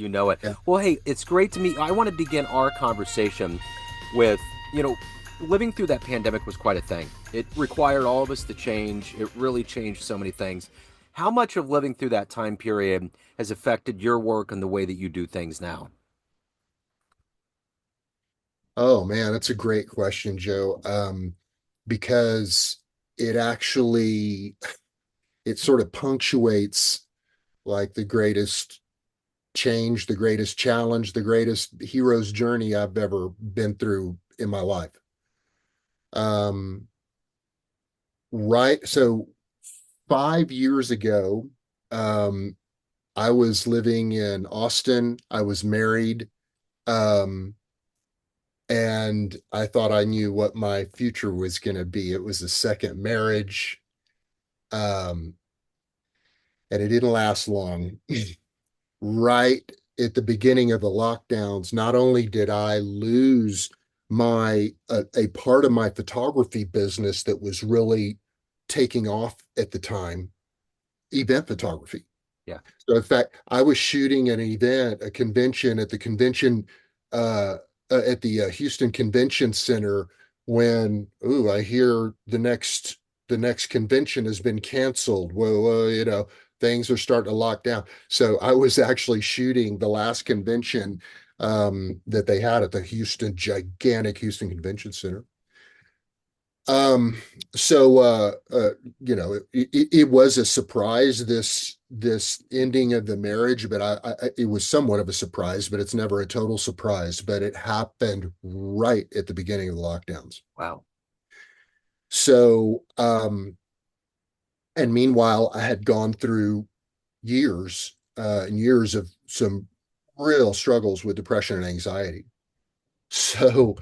You know it. Yeah. Well, hey, it's great to meet you. I want to begin our conversation with, you know, living through that pandemic was quite a thing. It required all of us to change. It really changed so many things. How much of living through that time period has affected your work and the way that you do things now? Oh man, that's a great question, Joe. Because it actually it sort of punctuates like the greatest change, the greatest challenge, the greatest hero's journey I've ever been through in my life. Um, right. So 5 years ago, um, I was living in Austin. I was married. Um, and I thought I knew what my future was going to be. It was a second marriage, um, and it didn't last long. Right at the beginning of the lockdowns, not only did I lose my a part of my photography business that was really taking off at the time, event photography. Yeah. So in fact, I was shooting an event, a convention at the convention uh, at the Houston Convention Center when I hear the next convention has been canceled. Well, things are starting to lock down. So I was actually shooting the last convention that they had at the gigantic Houston Convention Center. Um, so it was a surprise this ending of the marriage, but it was somewhat of a surprise, but it's never a total surprise. But it happened right at the beginning of the lockdowns. Wow. So and meanwhile, I had gone through years and years of some real struggles with depression and anxiety. So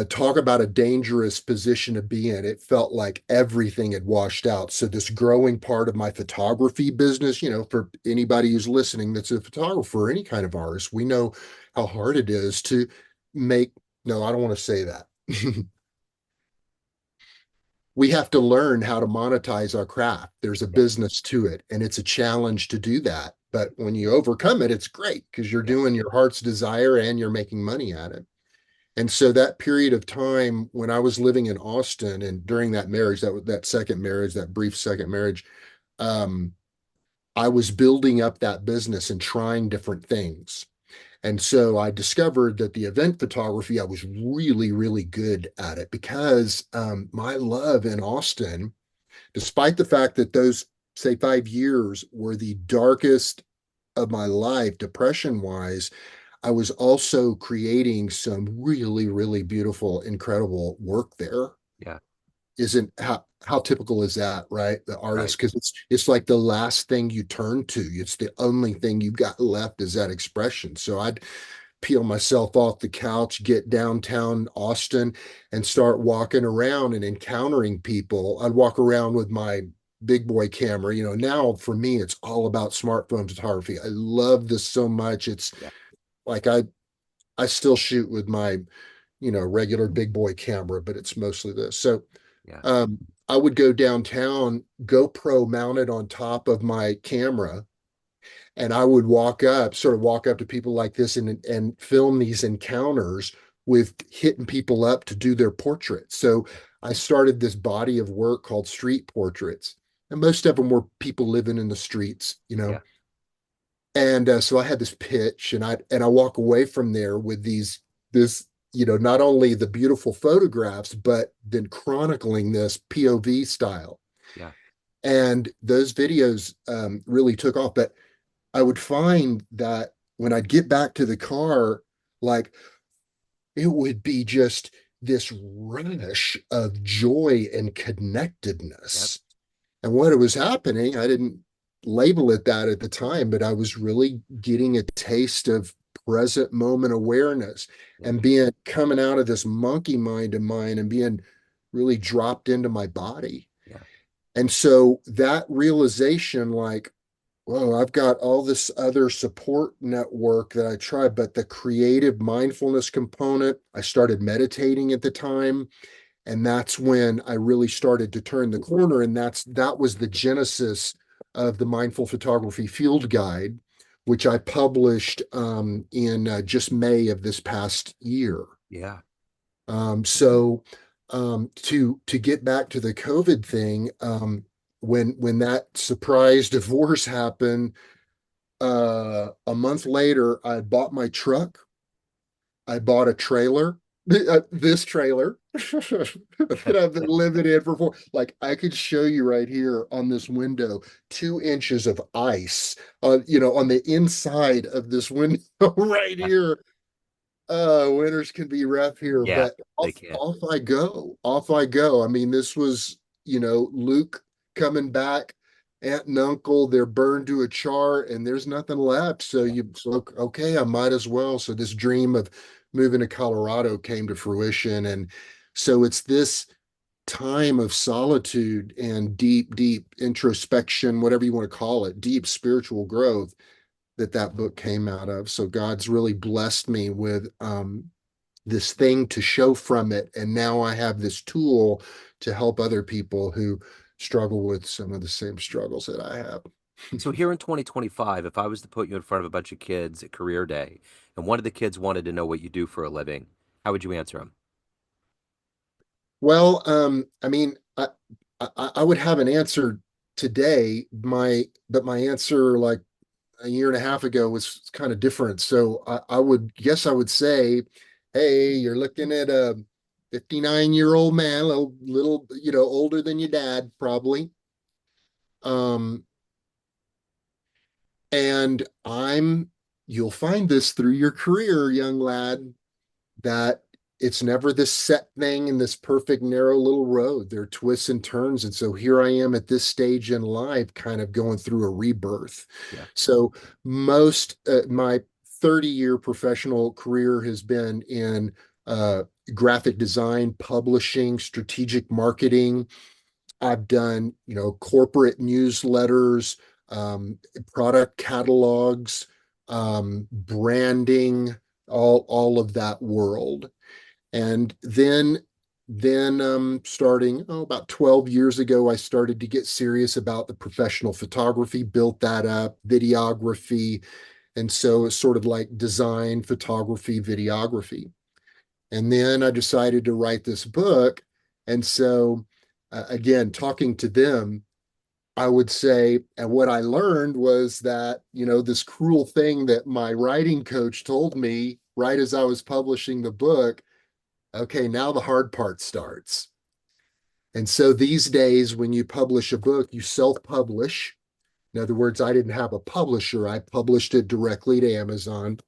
talk about a dangerous position to be in. It felt like everything had washed out. So this growing part of my photography business, for anybody who's listening that's a photographer or any kind of artist, we know how hard it is to make, no, I don't want to say that. We have to learn how to monetize our craft. There's a Yeah. business to it, and it's a challenge to do that. But when you overcome it, it's great because you're Yeah. doing your heart's desire and you're making money at it. And so that period of time when I was living in Austin and during that marriage, that second marriage, that brief second marriage, um, I was building up that business and trying different things. And so I discovered that the event photography, I was really, really good at it because my love in Austin, despite the fact that those, say, 5 years were the darkest of my life, depression wise, I was also creating some really, really beautiful, incredible work there. Yeah. Isn't how typical is that, right? The Right. artist, because it's like the last thing you turn to. It's the only thing you've got left is that expression. So I'd peel myself off the couch, get downtown Austin, and start walking around and encountering people. I'd walk around with my big boy camera. Now for me, it's all about smartphone photography. I love this so much. It's Yeah. like I still shoot with my, regular big boy camera, but it's mostly this. So Yeah. um, I would go downtown, GoPro mounted on top of my camera, and I would walk up to people like this and film these encounters with hitting people up to do their portraits. So I started this body of work called street portraits. And most of them were people living in the streets. Yeah. And so I had this pitch, and I walk away from there with this not only the beautiful photographs, but then chronicling this POV style. Yeah. And those videos really took off. But I would find that when I'd get back to the car, like it would be just this rush of joy and Yep. connectedness. And what was happening, I didn't label it that at the time, but I was really getting a taste of present moment awareness Yeah. and being coming out of this monkey mind of mine and being really dropped into my body. Yeah. And so that realization, like, whoa, I've got all this other support network that I tried, but the creative mindfulness component, I started meditating at the time. And that's when I really started to turn the corner. And that was the genesis of the mindful photography field guide, which I published in just May of this past year. Yeah. So to get back to the COVID thing, when that surprise divorce happened, a month later, I bought my truck. I bought a trailer, this trailer that I've been living in for like I could show you right here on this window, 2 inches of ice on the inside of this window right Yeah. here. Winters can be rough here, Yeah, but they off can. off I go. Off I go. I mean, this was, Luke coming back, aunt and uncle, they're burned to a char and there's nothing left. Yeah. So okay, I might as well. So this dream of moving to Colorado came to fruition. And so it's this time of solitude and deep, deep introspection, whatever you want to call it, deep spiritual growth that book came out of. So God's really blessed me with this thing to show from it. And now I have this tool to help other people who struggle with some of the same struggles that I have. So here in 2025, if I was to put you in front of a bunch of kids at career day, and one of the kids wanted to know what you do for a living, how would you answer them? Well, I mean, I would have an answer today. But my answer like a year and a half ago was kind of different. So I would guess I would say, hey, you're looking at a 59-year-old man, little, older than your dad, probably. Um, and you'll find this through your career, young lad, that it's never this set thing in this perfect narrow little road. There are twists and turns. And so here I am at this stage in life, kind of going through a rebirth. Yeah, So my 30-year professional career has been in uh, graphic design, publishing, strategic marketing. I've done, corporate newsletters, um, product catalogs, branding, all of that world. And then starting about 12 years ago, I started to get serious about the professional photography, built that up, videography. And so it's sort of like design, photography, videography. And then I decided to write this book. And so, again, talking to them, I would say, and what I learned was that, this cruel thing that my writing coach told me right as I was publishing the book. Okay, now the hard part starts. And so these days, when you publish a book, you self publish. In other words, I didn't have a publisher, I published it directly to Amazon.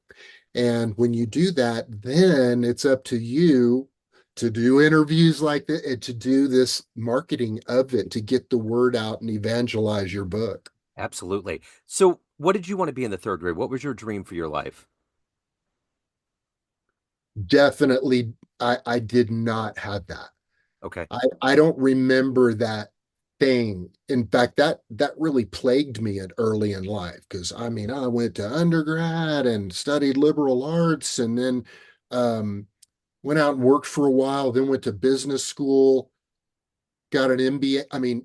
And when you do that, then it's up to you to do interviews like that and to do this marketing of it to get the word out and evangelize your book. absolutely. So what did you want to be in the third grade? What was your dream for your life? Definitely, I did not have that. Okay. I don't remember that thing. In fact, that really plagued me at early in life because I mean I went to undergrad and studied liberal arts and then um, went out and worked for a while, then went to business school, got an MBA. I mean,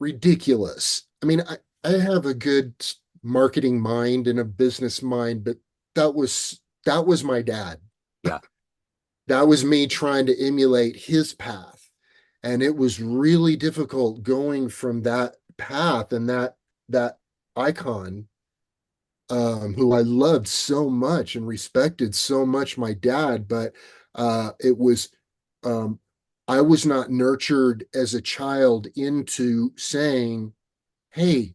ridiculous. I mean, I have a good marketing mind and a business mind, but that was my dad. Yeah, That was me trying to emulate his path. And it was really difficult going from that path and that icon, who I loved so much and respected so much, my dad, but it was um, I was not nurtured as a child into saying, "Hey,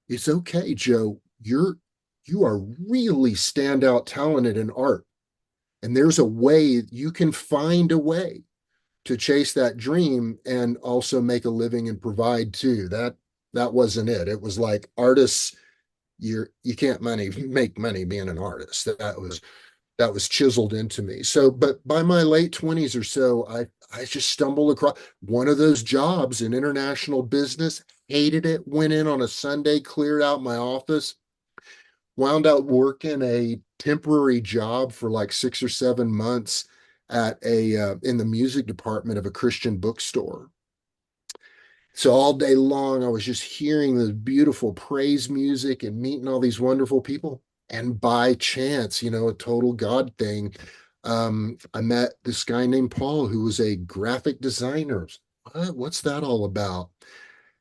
it's okay, Joe. You are really standout talented in art, and there's a way you can find a way to chase that dream and also make a living and provide too." That wasn't it. It was like artists, you can't make money being an artist. That was chiseled into me. So, but by my late 20s or so, I just stumbled across one of those jobs in international business, hated it, went in on a Sunday, cleared out my office, wound up working a temporary job for like 6 or 7 months at a in the music department of a Christian bookstore. So all day long, I was just hearing the beautiful praise music and meeting all these wonderful people. And by chance, a total God thing, I met this guy named Paul who was a graphic designer. What's that all about?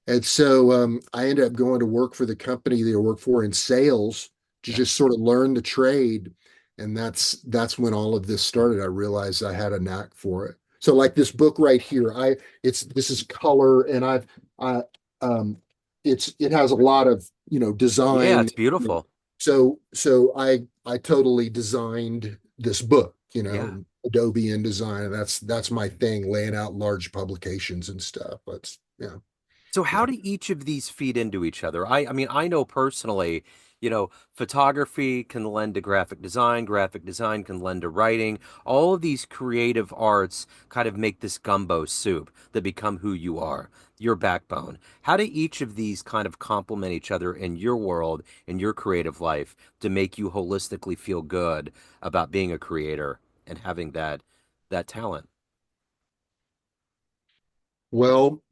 And so I ended up going to work for the company that I work for in sales to Yeah. just sort of learn the trade. And that's when all of this started. I realized I had a knack for it. So like this book right here, this is color and I um it has a lot of Yeah, design. it's beautiful. So I totally designed this book, Yeah. Adobe InDesign, and that's my thing, laying out large publications and stuff. That's yeah. So Yeah. how do each of these feed into each other? I mean, I know personally, photography can lend to graphic design can lend to writing. All of these creative arts kind of make this gumbo soup that become who you are, your backbone. How do each of these kind of complement each other in your world, in your creative life, to make you holistically feel good about being a creator and having that talent? Well,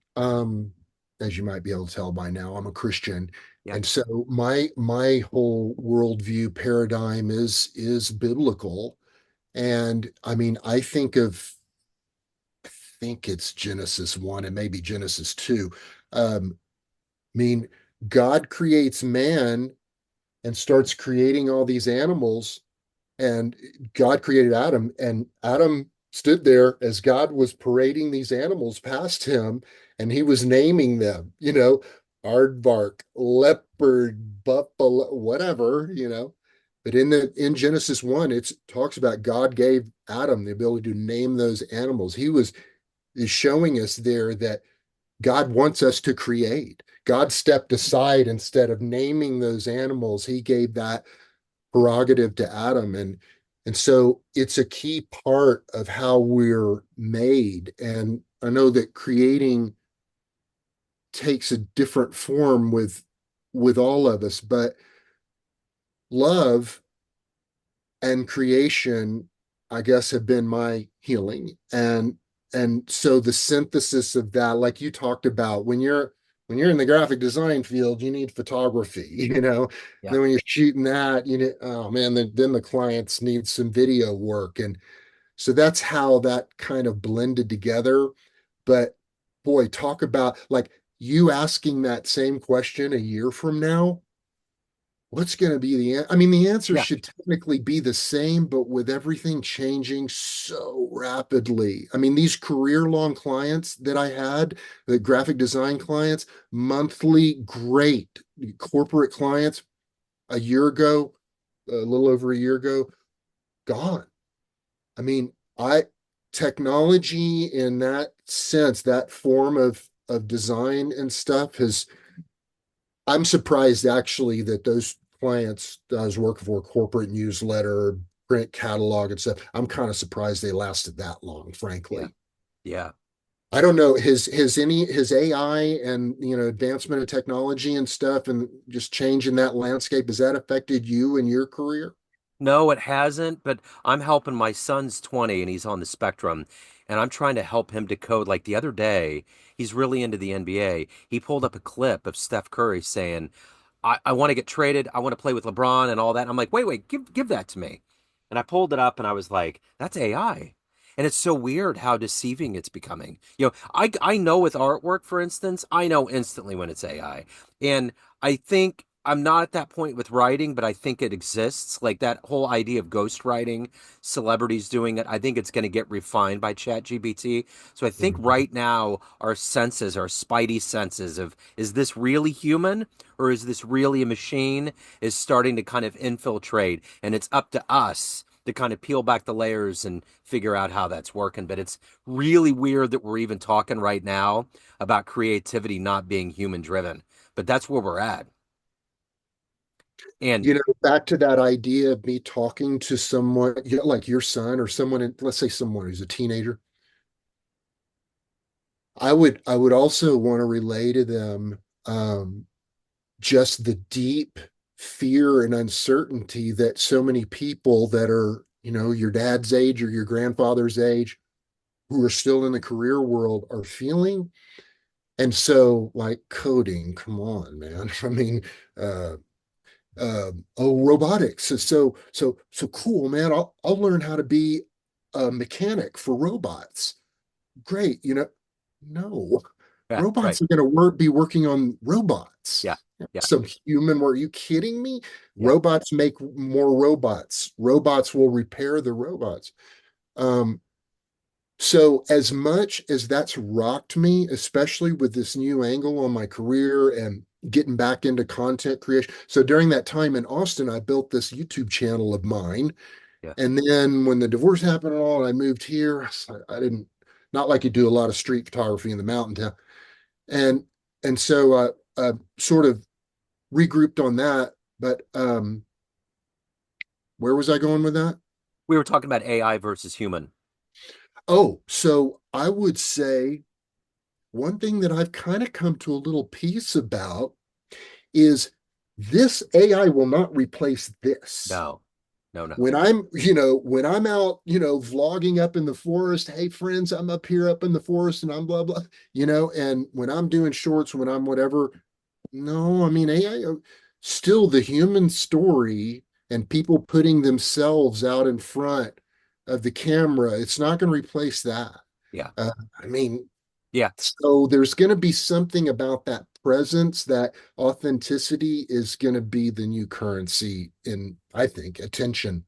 as you might be able to tell by now, I'm a Christian, Yeah. and so my whole worldview paradigm is biblical. And I mean, I think it's Genesis 1 and maybe Genesis 2. I mean, God creates man and starts creating all these animals, and God created Adam, and Adam stood there as God was parading these animals past him, and he was naming them, aardvark, leopard, buffalo, whatever. But in Genesis 1, it talks about God gave Adam the ability to name those animals. He was is showing us there that God wants us to create. God stepped aside instead of naming those animals. He gave that prerogative to Adam, and so it's a key part of how we're made. And I know that creating takes a different form with all of us, but love and creation, I guess, have been my healing. And so the synthesis of that, like you talked about, when you're in the graphic design field, you need photography, And Yeah. then when you're shooting that, oh man, then the clients need some video work. And so that's how that kind of blended together. But boy, talk about like you asking that same question a year from now, what's going to be I mean, the answer Yeah. should technically be the same, but with everything changing so rapidly. I mean, these career-long clients that I had, the graphic design clients, monthly, great corporate clients a year ago, a little over a year ago, gone. I mean, I technology in that sense, that form of design and stuff has I'm surprised actually that those clients that I was working for, corporate newsletter, print catalog and stuff, I'm kind of surprised they lasted that long, Yeah. frankly. Yeah. I don't know. His AI and advancement of technology and stuff and just changing that landscape, has that affected you and your career? No, it hasn't, but I'm helping my son's 20 and he's on the spectrum, and I'm trying to help him decode. Like the other day, he's really into the NBA. He pulled up a clip of Steph Curry saying, I want to get traded. I want to play with LeBron and all that. I'm like, wait, give that to me. And I pulled it up and I was like, that's AI. And it's so weird how deceiving it's becoming. I know with artwork, for instance, I know instantly when it's AI. And I think I'm not at that point with writing, but I think it exists. Like that whole idea of ghostwriting, celebrities doing it. I think it's going to get refined by ChatGPT. So I think Mhm. right now our senses, our spidey senses of is this really human or is this really a machine is starting to kind of infiltrate, and it's up to us to kind of peel back the layers and figure out how that's working. But it's really weird that we're even talking right now about creativity not being human driven. But that's where we're at. And Back to that idea of me talking to someone, like your son or someone, let's say someone who's a teenager. I would also want to relay to them just the deep fear and uncertainty that so many people that are, your dad's age or your grandfather's age who are still in the career world are feeling. And so, like coding, come on, man. I mean, uh, oh, robotics. So cool, man. I'll learn how to be a mechanic for robots. Great, no, Yeah, right. robots are going to be working on robots. Yeah, yeah, Some human, were you kidding me? yeah. Robots make more robots. Robots will repair the robots. Um, so as much as that's rocked me, especially with this new angle on my career and getting back into content creation. So during that time in Austin, I built this YouTube channel of mine. Yeah. And then when the divorce happened and all, and I moved here, I didn't, not like you do a lot of street photography in the mountain town. And so sort of regrouped on that. But where was I going with that? We were talking about AI versus human. Oh, so I would say one thing that I've kind of come to a little peace about is this AI will not replace this. No, no, no. When I'm out, vlogging up in the forest, hey friends, I'm up here up in the forest and I'm blah blah, and when I'm doing shorts, when I'm whatever, no, I mean AI still the human story and people putting themselves out in front of the camera, it's not going to replace that. Yeah, Uh, I mean, yeah. so there's going to be something about that presence, that authenticity is going to be the new currency in, I think, attention.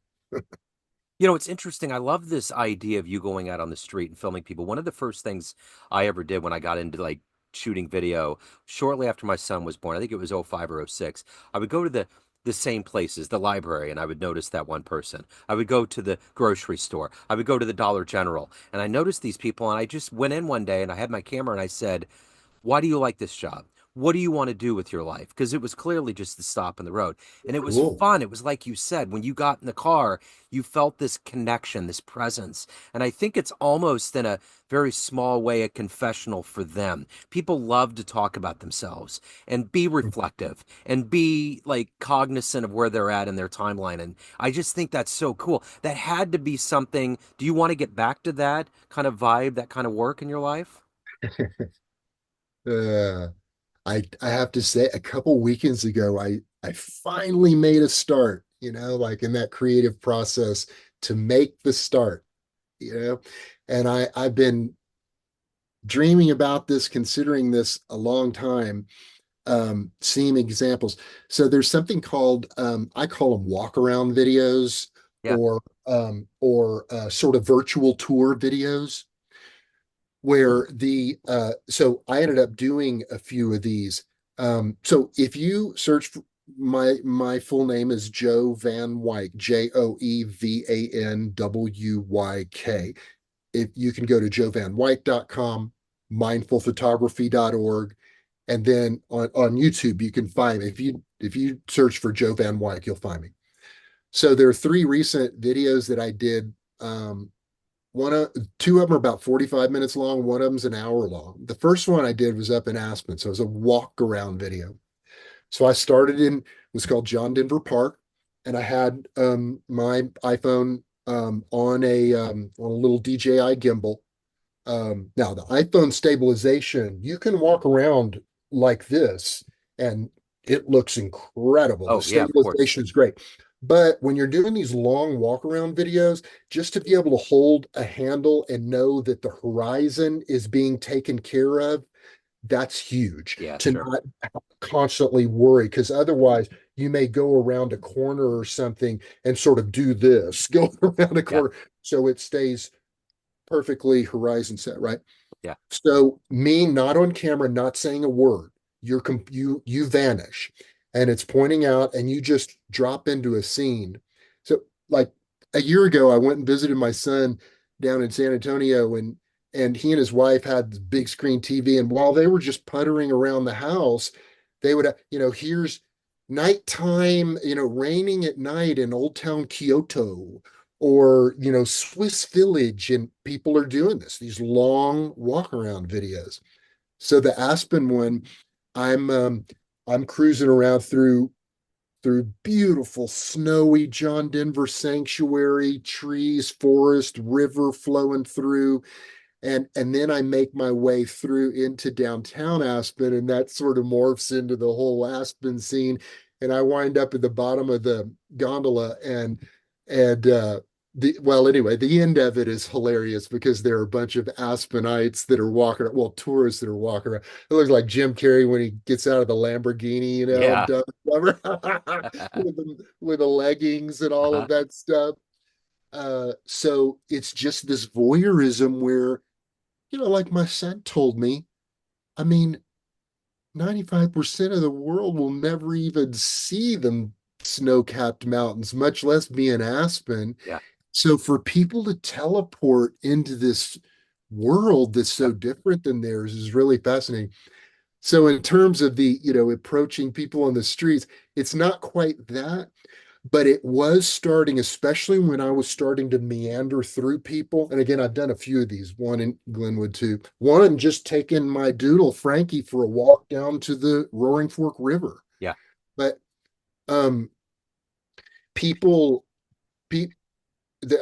It's interesting. I love this idea of you going out on the street and filming people. One of the first things I ever did when I got into like shooting video shortly after my son was born, I think it was '05 or '06, I would go to the same places, the library, and I would notice that one person. I would go to the grocery store. I would go to the Dollar General, and I noticed these people, and I just went in one day and I had my camera and I said, why do you like this job? What do you want to do with your life? Because it was clearly just the stop in the road. And it was Cool. fun. It was like you said, when you got in the car, you felt this connection, this presence. And I think it's almost in a very small way a confessional for them. People love to talk about themselves and be reflective and be like cognizant of where they're at in their timeline. And I just think that's so cool. That had to be something. Do you want to get back to that kind of vibe, that kind of work in your life? Uh, I have to say, a couple weekends ago, I finally made a start, like in that creative process to make the start, and I've been dreaming about this, considering this a long time, seeing examples. So there's something called I call them walk around videos, Yeah. or sort of virtual tour videos, where so I ended up doing a few of these. So if you search for, my full name is Joe Van Wyk, JoeVanWyk. If you can go to joevanwyk.com, mindfulphotography.org, and then on YouTube you can find me. If you search for Joe Van Wyk, you'll find me. So there are three recent videos that I did. One of Two of them are about 45 minutes long. One of them's an hour long. The first one I did was up in Aspen, so it was a walk around video. So I started in, it was called John Denver Park, and I had my iPhone on a little DJI gimbal. Now the iPhone stabilization, you can walk around like this and it looks incredible. The Oh, yeah, of course. stabilization is great. But when you're doing these long walk around videos, just to be able to hold a handle and know that the horizon is being taken care of, that's huge. Yeah, To sure. not constantly worry, because otherwise you may go around a corner or something and sort of do this, go around a Yeah, corner so it stays perfectly horizon set, right? yeah, So me not on camera, not saying a word, you vanish, and it's pointing out, and you just drop into a scene. So like a year ago, I went and visited my son down in San Antonio, and he and his wife had this big screen TV, and while they were just puttering around the house, they would, here's nighttime, raining at night in Old Town Kyoto, or Swiss Village, and people are doing these long walk around videos. So the Aspen one, i'm um I'm cruising around through beautiful snowy John Denver sanctuary, trees, forest, river flowing through, and then I make my way through into downtown Aspen, and that sort of morphs into the whole Aspen scene. And I wind up at the bottom of the gondola, and well, anyway, the end of it is hilarious because there are a bunch of Aspenites that are walking, well, tourists that are walking around. It looks like Jim Carrey when he gets out of the Lamborghini, and Yeah. Dumb and Dumber with the leggings and all Uh-huh. of that stuff. So it's just this voyeurism where, like my son told me, I mean, 95% of the world will never even see them snow-capped mountains, much less be in Aspen. Yeah. So for people to teleport into this world that's Yeah. so different than theirs is really fascinating. So in terms of the, approaching people on the streets, it's not quite that, but it was starting, especially when I was starting to meander through people. And again, I've done a few of these, one in Glenwood too. One and just taking my doodle Frankie for a walk down to the Roaring Fork River. Yeah. But um people, pe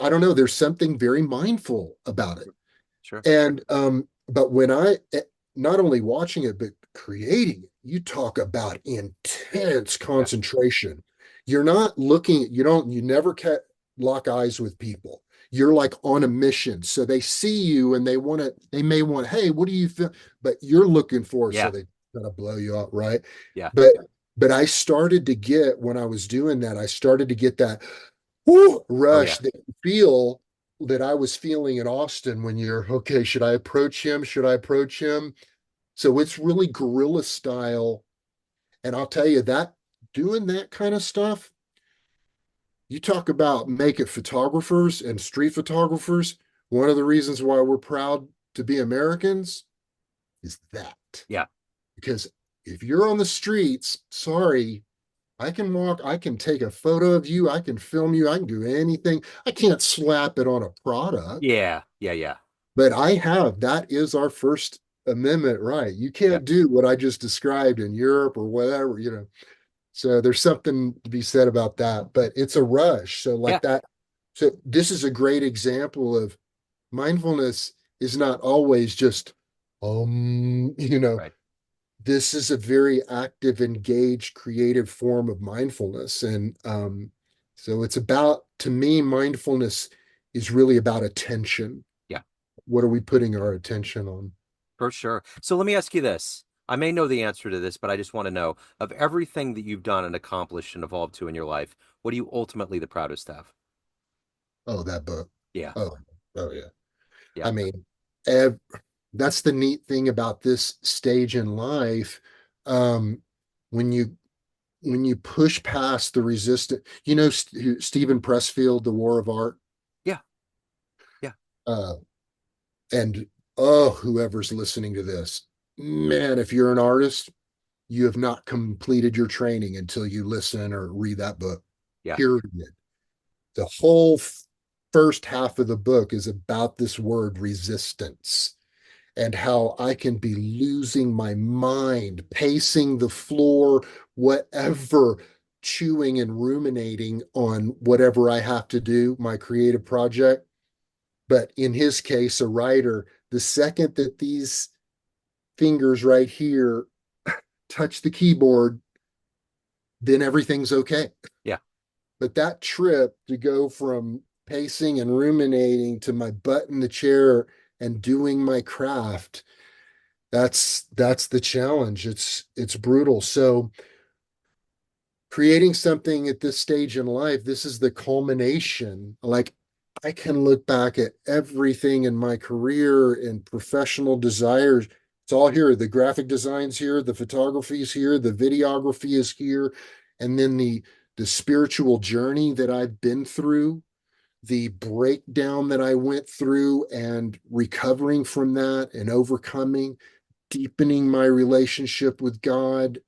I don't know, there's something very mindful about it. Sure. And but when not only watching it, but creating it, you talk about intense Yeah. concentration. You're not looking, you never lock eyes with people. You're like on a mission. So they see you and they may want, hey, what do you feel? But you're looking for, so Yeah. they kind of blow you out, right? Yeah. But but I started to get, when I was doing that, I started to get that whoo, Oh yeah. rush that you feel that I was feeling in Austin when you're okay. Should I approach him? Should I approach him? So it's really guerrilla style. And I'll tell you that doing that kind of stuff, you talk about make it photographers and street photographers. One of the reasons why we're proud to be Americans is that. Yeah. Because if you're on the streets, sorry, I can walk, I can take a photo of you, I can film you, I can do anything. I can't slap it on a product, Yeah. Yeah. Yeah. but I have. That is our First Amendment right. You Yeah. can't do what I just described in Europe or whatever, So there's something to be said about that, but it's a rush. So, Yeah. like that. So, this is a great example of mindfulness is not always just, Right. this is a very active, engaged, creative form of mindfulness. And so it's about, to me, mindfulness is really about attention. Yeah. What are we putting our attention on? For sure. So let me ask you this. I may know the answer to this, but I just want to know of everything that you've done and accomplished and evolved to in your life, what are you ultimately the proudest of? Oh, that book. Yeah. Oh, oh yeah. Yeah. I mean, ev that's the neat thing about this stage in life. Um, when you push past the resistance, Stephen Pressfield, The War of Art. Yeah. Yeah. Uh, And oh, whoever's listening to this, man, if you're an artist, you have not completed your training until you listen or read that book. Yeah. Period. The whole first half of the book is about this word resistance and how I can be losing my mind, pacing the floor, whatever, chewing and ruminating on whatever I have to do, my creative project. But in his case, a writer, the second that these fingers right here touch the keyboard, then everything's okay. Yeah. But that trip to go from pacing and ruminating to my butt in the chair and doing my craft, that's the challenge. It's brutal. So creating something at this stage in life, this is the culmination. Like I can look back at everything in my career and professional desires. It's all here. The graphic design's here, the photography is here, the videography is here, and then the spiritual journey that I've been through, the breakdown that I went through and recovering from that and overcoming, deepening my relationship with God.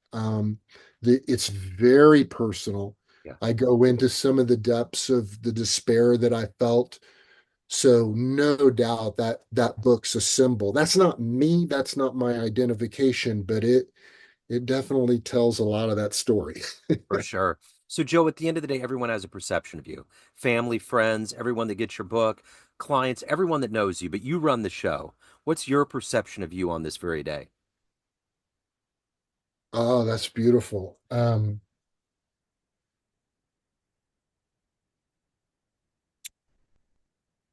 It's very personal. Yeah. I go into some of the depths of the despair that I felt. So no doubt that that book's a symbol. That's not me. That's not my identification, but it definitely tells a lot of that story. For sure. So, Joe, at the end of the day, everyone has a perception of you. Family, friends, everyone that gets your book, clients, everyone that knows you, but you run the show. What's your perception of you on this very day? Oh, that's beautiful.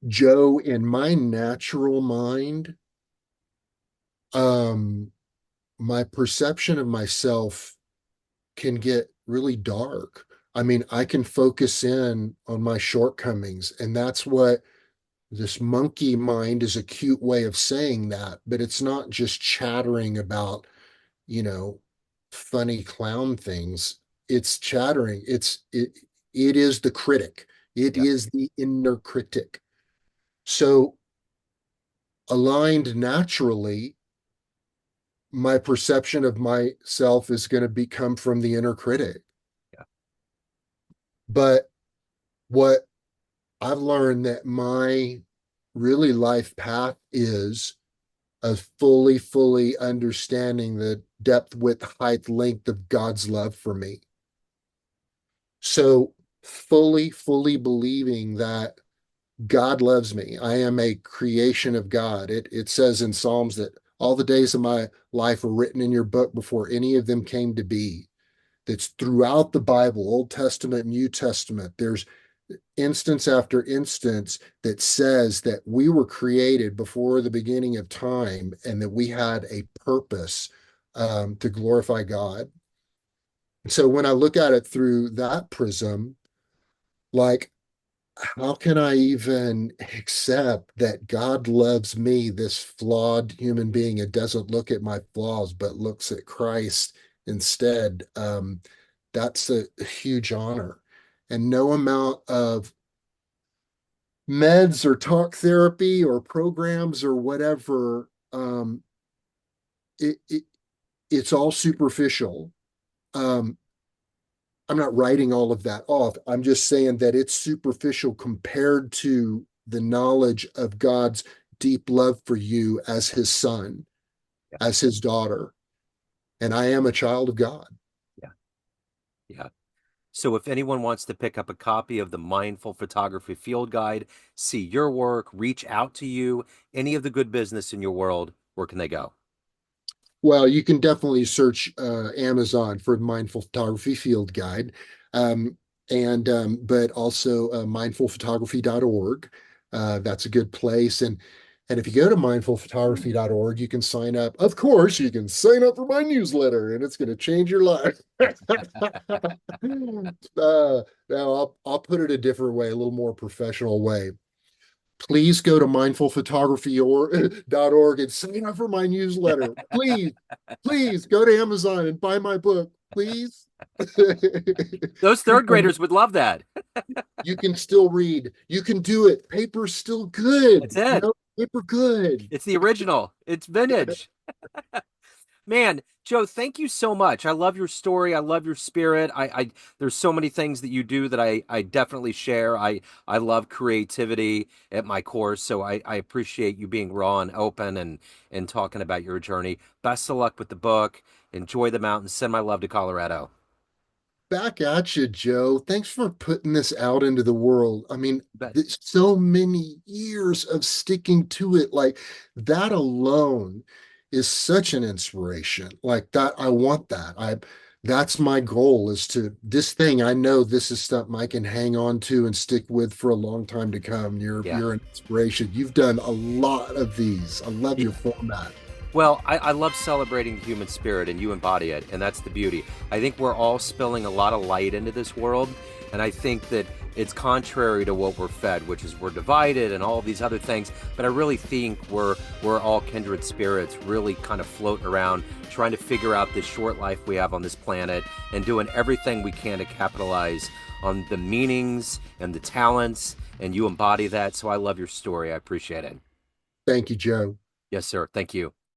Joe, in my natural mind, um, my perception of myself can get really dark. I mean, I can focus in on my shortcomings, and that's what this monkey mind is a cute way of saying that, but it's not just chattering about, you know, funny clown things. It's chattering. It is the critic. It Yeah, is the inner critic. So aligned naturally, my perception of myself is going to become from the inner critic. yeah, But what I've learned that my really life path is of fully understanding the depth, width, height, length of God's love for me. So fully believing that God loves me. I am a creation of God. It says in Psalms that all the days of my life are written in your book before any of them came to be. That's throughout the Bible, Old Testament, New Testament. There's instance after instance that says that we were created before the beginning of time and that we had a purpose to glorify God. So when I look at it through that prism, like, how can I even accept that God loves me, this flawed human being, and doesn't look at my flaws, but looks at Christ instead? That's a huge honor. And no amount of meds or talk therapy or programs or whatever, it, it it's all superficial. Um, I'm not writing all of that off. I'm just saying that it's superficial compared to the knowledge of God's deep love for you as his son, yeah, as his daughter. And I am a child of God. yeah, yeah. So, if anyone wants to pick up a copy of the Mindful Photography Field Guide, see your work, reach out to you, any of the good business in your world, where can they go? Well, you can definitely search Amazon for the Mindful Photography Field Guide, um, and but also mindfulphotography.org. That's a good place. And if you go to mindfulphotography.org, you can sign up. Of course, you can sign up for my newsletter, and it's going to change your life. Now I'll put it a different way, a little more professional way. Please go to mindfulphotography.org and sign up for my newsletter. Please go to Amazon and buy my book, please. Those third graders would love that. You can still read. You can do it. Paper's still That's good. it. Paper good. It's the original. It's vintage. Man, Joe, thank you so much. I love your story. I love your spirit. There's so many things that you do that I definitely share. I love creativity at my core, so I appreciate you being raw and open and talking about your journey. Best of luck with the book. Enjoy the mountains. Send my love to Colorado. Back at you, Joe. Thanks for putting this out into the world. I mean, Bet. there's so many years of sticking to it. Like that alone is such an inspiration. Like that, I want that. That's my goal is to this thing. I know this is something I can hang on to and stick with for a long time to come. Yeah. You're an inspiration. You've done a lot of these. I love your format. Well, I love celebrating the human spirit, and you embody it, and that's the beauty. I think we're all spilling a lot of light into this world, and I think that it's contrary to what we're fed, which is we're divided and all these other things. But I really think we're all kindred spirits, really kind of floating around, trying to figure out this short life we have on this planet, and doing everything we can to capitalize on the meanings and the talents. And you embody that, so I love your story. I appreciate it. Thank you, Joe. Yes, sir. Thank you.